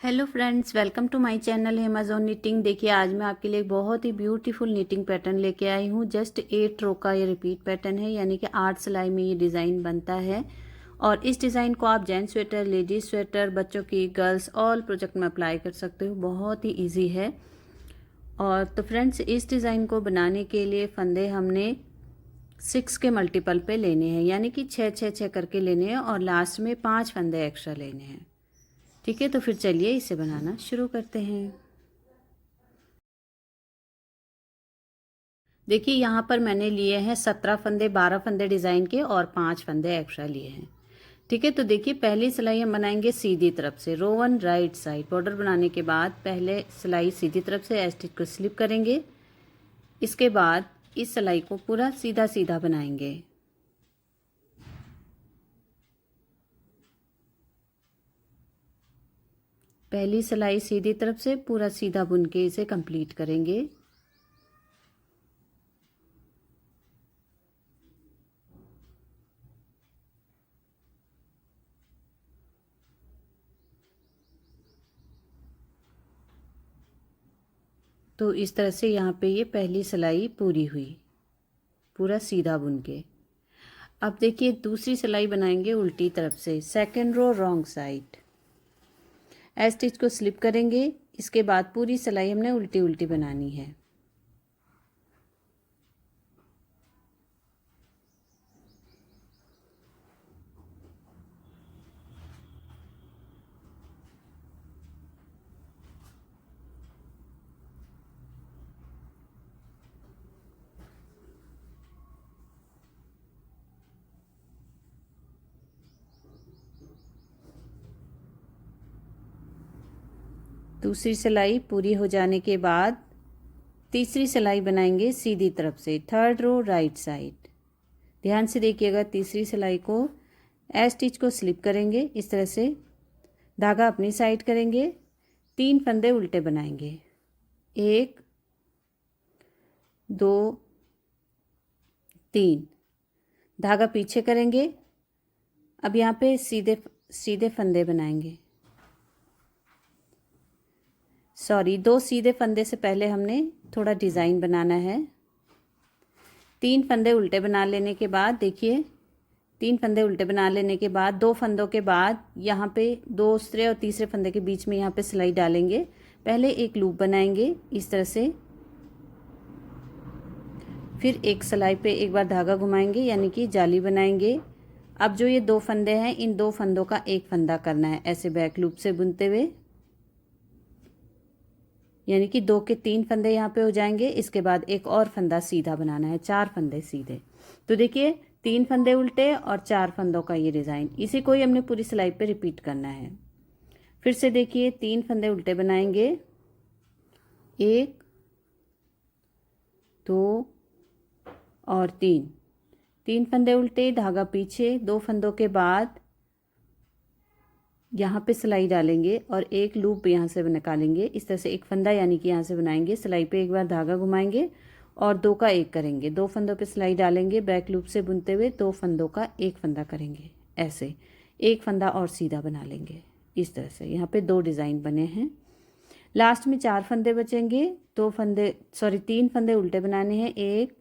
Hello friends, welcome to my channel Amazon knitting. देखिए, आज मैं आपके लिए एक बहुत ही ब्यूटीफुल निटिंग पैटर्न लेके आई हूँ। जस्ट 8 रो का ये रिपीट पैटर्न है, यानी कि 8 सिलाई में ये डिज़ाइन बनता है। और इस डिज़ाइन को आप जेंट्स स्वेटर, लेडीज स्वेटर, बच्चों की, गर्ल्स, ऑल प्रोजेक्ट में अप्लाई कर सकते हो। बहुत ही ईजी है। और तो फ्रेंड्स, इस डिज़ाइन को बनाने के लिए फंदे हमने 6 के मल्टीपल पे लेने हैं, यानी कि 6 करके लेने हैं और लास्ट में 5 फंदे एक्स्ट्रा लेने हैं। ठीक है, तो फिर चलिए इसे बनाना शुरू करते हैं। देखिए, यहाँ पर मैंने लिए हैं 17 फंदे, 12 फंदे डिज़ाइन के और 5 फंदे एक्स्ट्रा लिए हैं। ठीक है, तो देखिए, पहली सिलाई हम बनाएंगे सीधी तरफ से, रो 1 राइट साइड। बॉर्डर बनाने के बाद पहले सिलाई सीधी तरफ से स्टिच को स्लिप करेंगे। इसके बाद इस सिलाई को पूरा सीधा सीधा बनाएंगे। पहली सिलाई सीधी तरफ से पूरा सीधा बुन के इसे कंप्लीट करेंगे। तो इस तरह से यहाँ पे ये पहली सिलाई पूरी हुई, पूरा सीधा बुन के। अब देखिए, दूसरी सिलाई बनाएंगे उल्टी तरफ से, second row wrong side. Stitch को स्लिप करेंगे। इसके बाद पूरी सिलाई हमने उल्टी उल्टी बनानी है। दूसरी सिलाई पूरी हो जाने के बाद तीसरी सिलाई बनाएंगे सीधी तरफ से, थर्ड रो राइट साइड। ध्यान से देखिएगा, तीसरी सिलाई को स्टिच को स्लिप करेंगे इस तरह से, धागा अपनी साइड करेंगे, 3 फंदे उल्टे बनाएंगे, 1 2 3, धागा पीछे करेंगे। अब यहाँ पे सीधे सीधे फंदे बनाएंगे, सॉरी, 2 सीधे फंदे से पहले हमने थोड़ा डिज़ाइन बनाना है। 3 फंदे उल्टे बना लेने के बाद देखिए, 3 फंदे उल्टे बना लेने के बाद 2 फंदों के बाद यहाँ पे दूसरे और तीसरे फंदे के बीच में यहाँ पे सिलाई डालेंगे। पहले एक लूप बनाएंगे इस तरह से, फिर एक सिलाई पे एक बार धागा घुमाएंगे, यानी कि जाली बनाएंगे। अब जो ये 2 फंदे हैं, इन 2 फंदों का एक फंदा करना है ऐसे बैक लूप से बुनते हुए, यानी कि 2 के 3 फंदे यहाँ पे हो जाएंगे। इसके बाद एक और फंदा सीधा बनाना है, 4 फंदे सीधे। तो देखिए, 3 फंदे उल्टे और 4 फंदों का ये डिज़ाइन, इसी को ही हमने पूरी सिलाई पे रिपीट करना है। फिर से देखिए, 3 फंदे उल्टे बनाएंगे, 1 2 और 3 फंदे उल्टे, धागा पीछे, 2 फंदों के बाद यहाँ पे सिलाई डालेंगे और एक लूप यहाँ से निकालेंगे इस तरह से, एक फंदा यानी कि यहाँ से बनाएंगे, सिलाई पे एक बार धागा घुमाएंगे और 2 का 1 करेंगे, 2 फंदों पे सिलाई डालेंगे, बैक लूप से बुनते हुए 2 फंदों का एक फंदा करेंगे ऐसे, एक फंदा और सीधा बना लेंगे इस तरह से। यहाँ पे 2 डिज़ाइन बने हैं। लास्ट में 4 फंदे बचेंगे, 3 फंदे उल्टे बनाने हैं, 1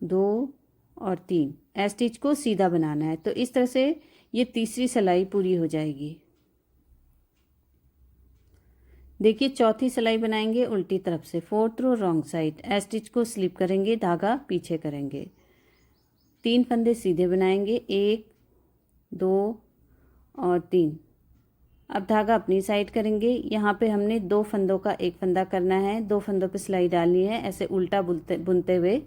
2 और 3, स्टिच को सीधा बनाना है। तो इस तरह से ये तीसरी सिलाई पूरी हो जाएगी। देखिए, चौथी सिलाई बनाएंगे उल्टी तरफ से, fourth row wrong side. Stitch को स्लिप करेंगे, धागा पीछे करेंगे, 3 फंदे सीधे बनाएंगे, 1 2 और 3। अब धागा अपनी साइड करेंगे। यहाँ पे हमने 2 फंदों का एक फंदा करना है, 2 फंदों पे सिलाई डालनी है ऐसे उल्टा बुनते हुए,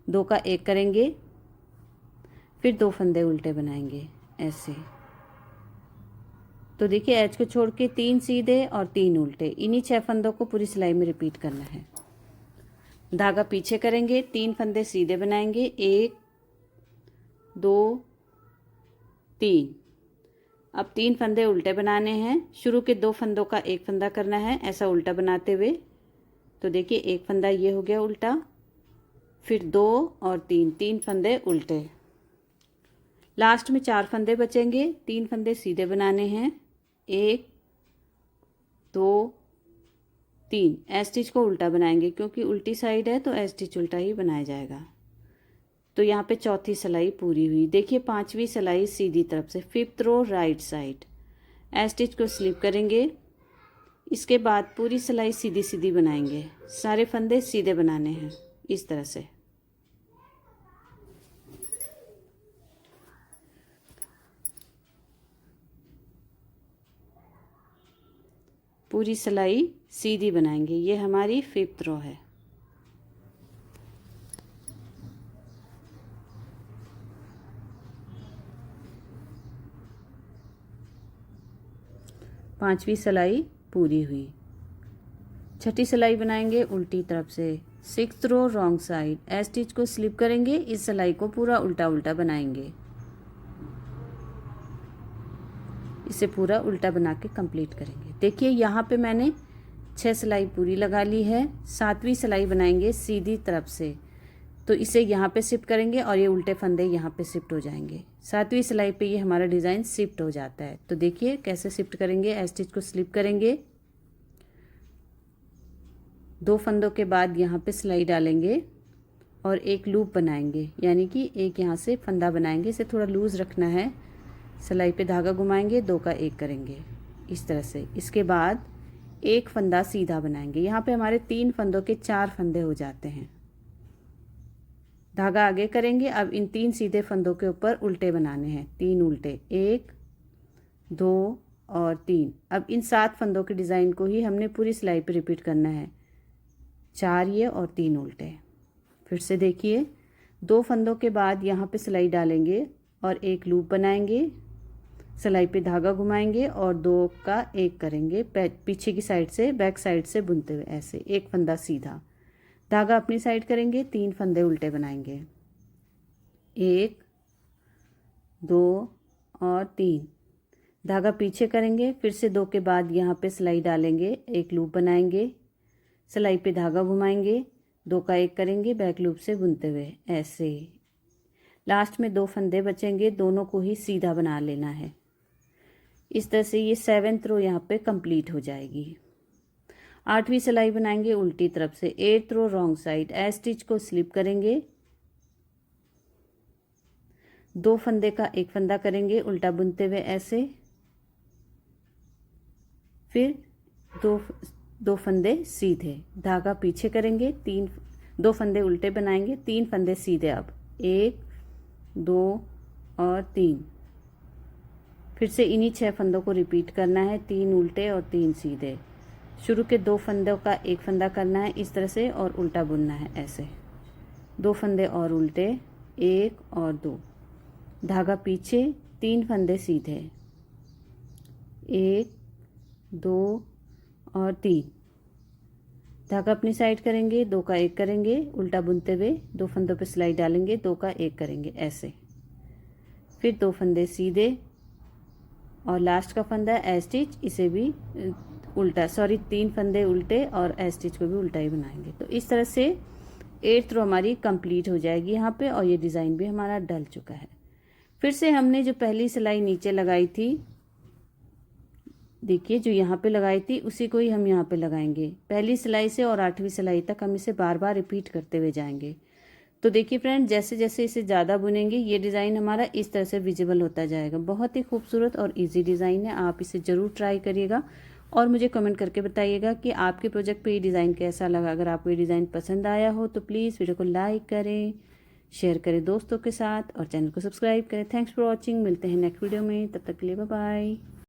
2 का 1 करेंगे, फिर 2 फंदे उल्टे बनाएंगे ऐसे। तो देखिए, एज को छोड़ के 3 सीधे और 3 उल्टे, इन्हीं 6 फंदों को पूरी सिलाई में रिपीट करना है। धागा पीछे करेंगे, 3 फंदे सीधे बनाएंगे, 1 2 3। अब 3 फंदे उल्टे बनाने हैं, शुरू के 2 फंदों का एक फंदा करना है ऐसा उल्टा बनाते हुए। तो देखिए, एक फंदा ये हो गया उल्टा, फिर 2 और 3 फंदे उल्टे। लास्ट में 4 फंदे बचेंगे, 3 फंदे सीधे बनाने हैं, 1 2 3 ए स्टिच को उल्टा बनाएंगे, क्योंकि उल्टी साइड है तो ए स्टिच उल्टा ही बनाया जाएगा। तो यहाँ पे चौथी सिलाई पूरी हुई। देखिए 5वीं सिलाई सीधी तरफ से, 5th row right side, a stitch को स्लिप करेंगे। इसके बाद पूरी सिलाई सीधी सीधी बनाएंगे, सारे फंदे सीधे बनाने हैं इस तरह से। पूरी सिलाई सीधी बनाएंगे। ये हमारी 5th रो है। पांचवी सिलाई पूरी हुई। छठी सिलाई बनाएंगे उल्टी तरफ से, 6th row wrong side, a stitch को स्लिप करेंगे। इस सिलाई को पूरा उल्टा उल्टा बनाएंगे, इसे पूरा उल्टा बना के कंप्लीट करेंगे। देखिए यहाँ पे मैंने 6 सिलाई पूरी लगा ली है। 7वीं सिलाई बनाएंगे सीधी तरफ से, तो इसे यहाँ पे शिफ्ट करेंगे और ये उल्टे फंदे यहाँ पे शिफ्ट हो जाएंगे। 7वीं सिलाई पे ये हमारा डिज़ाइन शिफ्ट हो जाता है। तो देखिए कैसे शिफ्ट करेंगे, ए स्टिच को स्लिप करेंगे, 2 फंदों के बाद यहाँ पे सिलाई डालेंगे और एक लूप बनाएंगे, यानी कि एक यहाँ से फंदा बनाएंगे। इसे थोड़ा लूज़ रखना है। सिलाई पे धागा घुमाएंगे, 2 का 1 करेंगे इस तरह से। इसके बाद एक फंदा सीधा बनाएंगे। यहाँ पे हमारे 3 फंदों के 4 फंदे हो जाते हैं। धागा आगे करेंगे। अब इन 3 सीधे फंदों के ऊपर उल्टे बनाने हैं, 3 उल्टे, 1 2 और 3। अब इन 7 फंदों के डिज़ाइन को ही हमने पूरी सिलाई पे रिपीट करना है, 4 ये और 3 उल्टे। फिर से देखिए, 2 फंदों के बाद यहाँ पे सिलाई डालेंगे और एक लूप बनाएंगे, सिलाई पे धागा घुमाएंगे और 2 का 1 करेंगे, पीछे की साइड से, बैक साइड से बुनते हुए ऐसे, एक फंदा सीधा, धागा अपनी साइड करेंगे, 3 फंदे उल्टे बनाएंगे, 1 2 और 3, धागा पीछे करेंगे। फिर से 2 के बाद यहाँ पे सिलाई डालेंगे, एक लूप बनाएंगे, सिलाई पे धागा घुमाएंगे, 2 का 1 करेंगे, बैक लूप से बुनते हुए ऐसे। लास्ट में 2 फंदे बचेंगे, दोनों को ही सीधा बना लेना है। इस तरह से ये 7th रो यहाँ पे कंप्लीट हो जाएगी। 8वीं सिलाई बनाएंगे उल्टी तरफ से, 8th row wrong side, a stitch को स्लिप करेंगे, 2 फंदे का 1 फंदा करेंगे उल्टा बुनते हुए ऐसे। फिर 2 फंदे सीधे, धागा पीछे करेंगे, 2 फंदे उल्टे बनाएंगे, 3 फंदे सीधे। अब 1 2 और 3। फिर से इन्हीं 6 फंदों को रिपीट करना है, 3 उल्टे और 3 सीधे। शुरू के 2 फंदों का 1 फंदा करना है इस तरह से और उल्टा बुनना है ऐसे, 2 फंदे और उल्टे, 1 और 2, धागा पीछे, 3 फंदे सीधे, 1 2 और 3, धागा अपनी साइड करेंगे, 2 का 1 करेंगे, उल्टा बुनते हुए 2 फंदों पे सिलाई डालेंगे, 2 का 1 करेंगे ऐसे। फिर 2 फंदे सीधे और लास्ट का फंदा ए स्टिच, इसे भी उल्टा, 3 फंदे उल्टे और ए स्टिच को भी उल्टा ही बनाएंगे। तो इस तरह से 8th रो हमारी कंप्लीट हो जाएगी यहाँ पे, और ये डिज़ाइन भी हमारा डल चुका है। फिर से हमने जो पहली सिलाई नीचे लगाई थी, देखिए जो यहाँ पे लगाई थी उसी को ही हम यहाँ पे लगाएंगे। पहली सिलाई से और 8वीं सिलाई तक हम इसे बार बार रिपीट करते हुए जाएंगे। तो देखिए फ्रेंड, जैसे जैसे इसे ज़्यादा बुनेंगे ये डिज़ाइन हमारा इस तरह से विजिबल होता जाएगा। बहुत ही खूबसूरत और इजी डिज़ाइन है, आप इसे ज़रूर ट्राई करिएगा और मुझे कमेंट करके बताइएगा कि आपके प्रोजेक्ट पे ये डिज़ाइन कैसा लगा। अगर आपको ये डिज़ाइन पसंद आया हो तो प्लीज़ वीडियो को लाइक करें, शेयर करें दोस्तों के साथ और चैनल को सब्सक्राइब करें। Thanks for watching. मिलते हैं नेक्स्ट वीडियो में, तब तक के लिए बाय बाय।